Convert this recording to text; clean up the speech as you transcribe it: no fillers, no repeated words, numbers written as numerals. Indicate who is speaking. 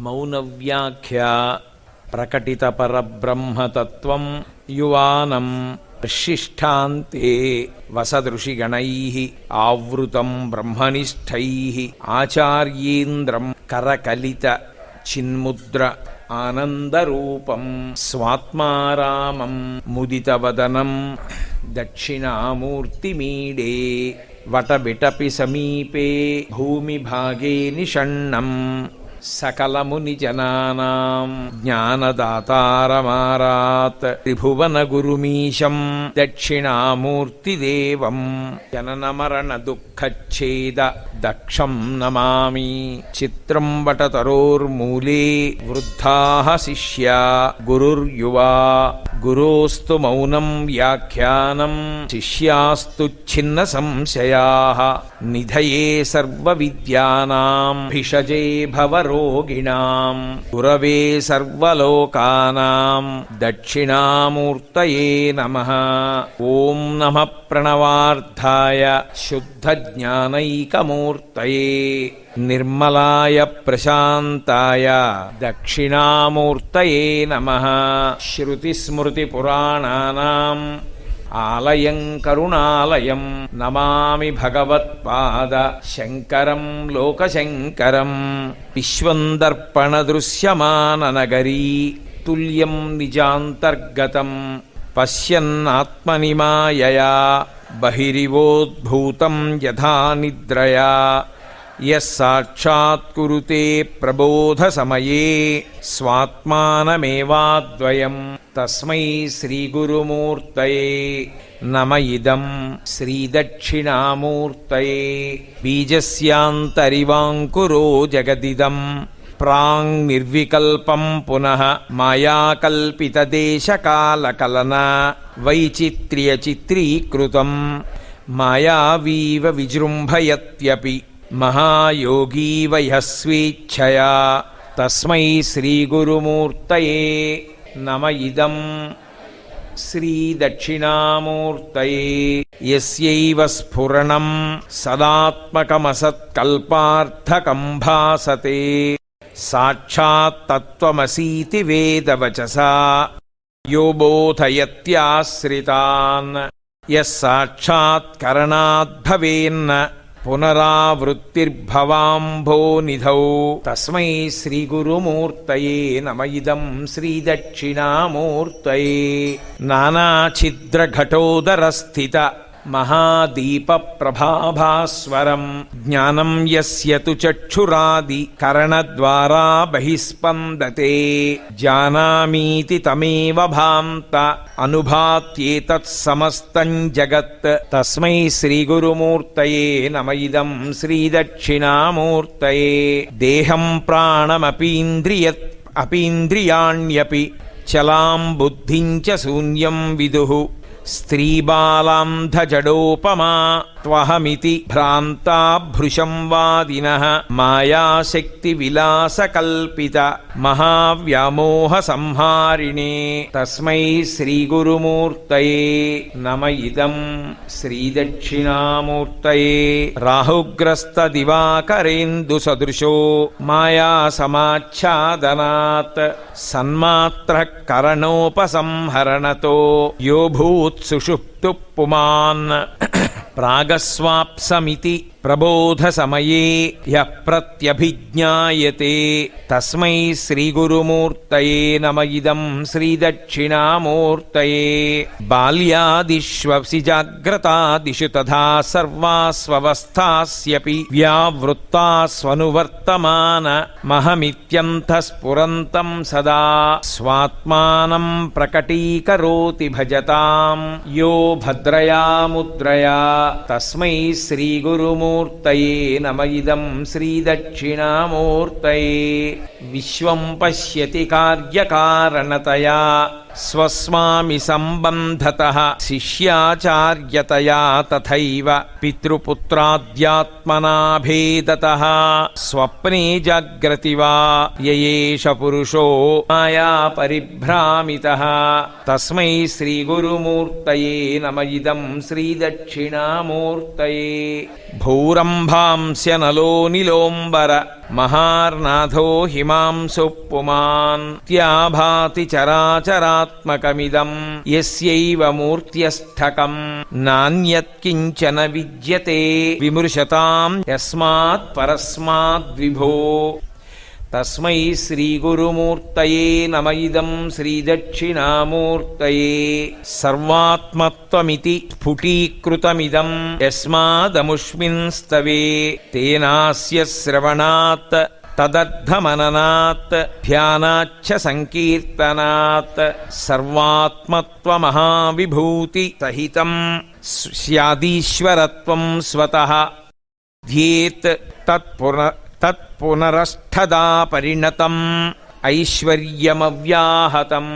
Speaker 1: మౌనవ్యాఖ్యా ప్రకటిత పరబ్రహ్మతత్వం యువానం శిష్టాంతే వసదృషిగణైః ఆవృతం బ్రహ్మనిష్టైః ఆచార్యేంద్రం కరకలిత చిన్ముద్ర ఆనందరూపం స్వాత్మారామం ముదితవదనం దక్షిణామూర్తిమీడే వటబిటపి సమీపే భూమిభాగే నిషణ్ణం సకలమునిజనానాం జ్ఞానదాతారమారాత్ త్రిభువన గురుమీశం దక్షిణామూర్తిదేవం జననమరణ దుఃఖచ్ఛేద దక్షం నమామి. చిత్రం వటతరోర్మూలే వృద్ధాః శిష్యా గురుర్యువా గురోస్తు మౌనం వ్యాఖ్యానం శిష్యాస్తు ఛిన్న సంశయాః నిధయే సర్వవిద్యానాం భిషజే భవరోగిణాం గురవే సర్వలోకానాం దక్షిణామూర్తయే నమః. ఓం నమః ప్రణవార్థాయ శుద్ధజ్ఞానైకమూర్తయే నిర్మలాయ ప్రశాంతాయ దక్షిణామూర్తయే నమః. శ్రుతిస్మృతిపురాణానాం ఆలయం కరుణాలయం నమామి భగవత్పాద శంకరం లోకశంకరం. విశ్వందర్పణ దృశ్యమాననగరీ తుల్యం నిజాంతర్గతం పశ్యన్నాత్మని మాయయా బహిరివోద్భూతం యథా నిద్రయా యస్సాక్షాత్కురుతే ప్రబోధసమయే స్వాత్మానమేవాద్వయం తస్మై శ్రీగురుమూర్తయే నమ. ఇదం శ్రీదక్షిణామూర్తయే బీజస్యాంతరివాంకురో జగదిదం ప్రాంగ్ నిర్వికల్పం పునః మాయాకల్పితదేశకాలకలన వైచిత్ర్యచిత్రీకృతం మాయావీవ విజృంభయత్యపి మహాయోగీవ యస్వేచ్ఛయా తస్మై శ్రీగురుమూర్తయే నమ. ఇదం శ్రీదక్షిణామూర్తయే యస్యైవ స్ఫురణం సదాత్మకమసత్కల్పార్థకం భాసతే సాక్షాత్ తత్వమసీతి వేదవచసా యో బోధయత్యాశ్రితాన్ యస్సాక్షాత్కరణాద్భవేన్న పునరావృత్తిర్భవాంభోనిధౌ తస్మై శ్రీగురుమూర్తయే నమ. ఇదం శ్రీదక్షిణామూర్తయే నానాఛిద్రఘటోదరస్థిత మహాదీప ప్రభాభాస్వరం జ్ఞానం యస్య తు చక్షురాది కరణద్వారా బహిస్పందతే జానామీతి తమేవ భాంత అనుభాత్యేతత్ సమస్తం జగత్ తస్మై శ్రీగురుమూర్తయే నమ. ఇదం శ్రీదక్షిణామూర్తయే దేహం ప్రాణమపీంద్రియాణ్యపి చలాం బుద్ధిం చ శూన్యం విదుః స్త్రీబాలాంధజడోపమా త్వహమితి భ్రాంతా భృశం వాదినః మాయాశక్తి విలాసకల్పిత మహావ్యామోహ సంహారిణే తస్మై శ్రీగురుమూర్తయే నమ. ఇదం శ్రీదక్షిణామూర్తయే రాహుగ్రస్త దివాకరేందు సదృశో మాయా సమాచ్ఛాదనాత్ సన్మాత్ర కరణోపసంహరణతో యో భూత్ సుషుప్తు పుమాన్ ప్రాగస్వాప్సమితి ప్రబోధ సమయే యః ప్రత్యభిజ్ఞాయతే తస్మై శ్రీగురుమూర్తయే నమ. ఇదం శ్రీదక్షిణామూర్తయే బాల్యాదిష్వసి జాగ్రతాదిషు తథా సర్వాస్వవస్థాస్యపి వ్యావృత్తాస్వనువర్తమాన మహమిత్యంతఃస్ఫురంతం సదా స్వాత్మానం ప్రకటీకరోతి భజతాం యో భద్రయా ముద్రయా తస్మై శ్రీగురుమూర్తయే నమ. ఇదం శ్రీదక్షిణామూర్తయే విశ్వం పశ్యతి కార్యకారణతయా స్వస్మామి సంబంధతః శిష్యాచార్యతయా తథైవ పితృపుత్రాద్యాత్మనా భేదతః స్వప్నే జాగ్రతి వా యయేష పురుషో మాయా పరిభ్రామితః తస్మై శ్రీ గురుమూర్తయే నమ ఇదం శ్రీ దక్షిణామూర్తయే. భూరంభాంస్య నలో నిలోంబర మహార్నాథో హిమాంశు పుమాన్ త్యాభాతి చరాచరాత్మకమిదం యస్యైవ మూర్త్యస్థకం నాన్యత్కించన విద్యతే విమృశతాం యస్మాత్ పరస్మాద్విభో. తస్మై శ్రీ గురుమూర్తయే నమ ఇదం శ్రీ దక్షిణామూర్తయే. సర్వాత్మత్వమితి స్ఫుటీకృతమిదం యస్మాదముష్మిన్ స్తవే తేనాస్య శ్రవణాత్ తదర్థమననాత్ ధ్యానాచ్చ సంకీర్తనాత్ సర్వాత్మత్వమహావిభూతి సహితం స్యాదీశ్వరత్వం స్వతః ధ్యేత్ తత్పునరష్ఠదా పరిణతం ఐశ్వర్యమవ్యాహతం.